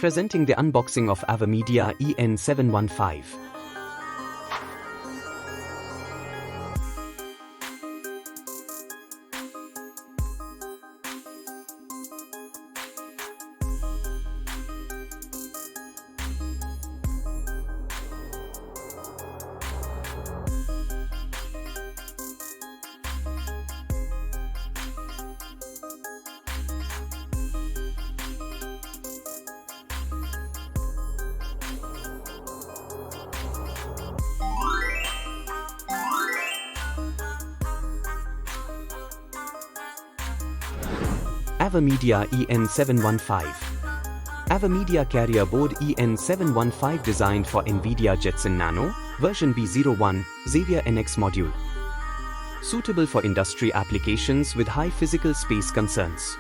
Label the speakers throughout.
Speaker 1: Presenting the unboxing of AVerMedia EN715. AVerMedia EN715. AVerMedia Carrier Board EN715 designed for NVIDIA Jetson Nano, version B01, Xavier NX Module. Suitable for industry applications with high physical space concerns.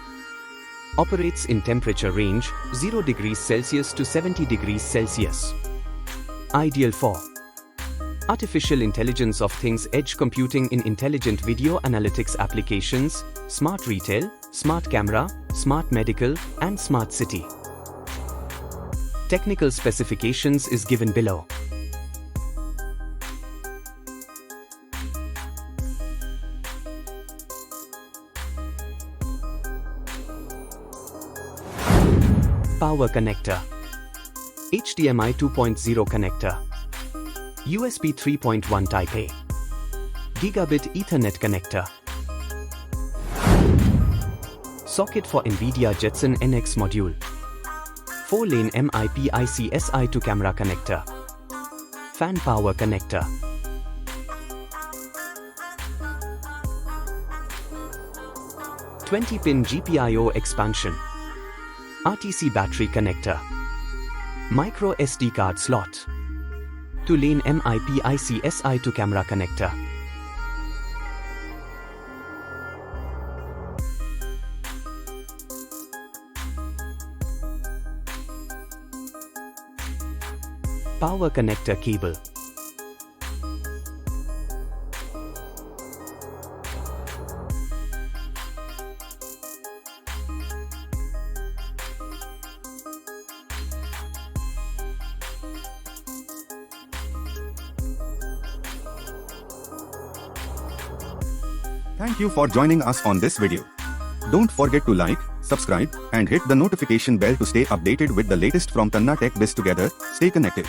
Speaker 1: Operates in temperature range 0 degrees Celsius to 70 degrees Celsius. Ideal for artificial intelligence of things, edge computing in intelligent video analytics applications, smart retail, smart camera, smart medical, and smart city. Technical specifications is given below. Power connector. HDMI 2.0 connector. USB 3.1 Type A. Gigabit Ethernet connector. Socket for NVIDIA Jetson NX Module. 4-lane MIP IC-SI to camera connector. Fan power connector. (20-pin GPIO expansion. RTC battery connector. Micro SD card slot. 2-lane MIP IC-SI to camera connector. Power connector cable.
Speaker 2: Thank you for joining us on this video. Don't forget to like, subscribe, and hit the notification bell to stay updated with the latest from Tanna TechBiz. Together, stay connected.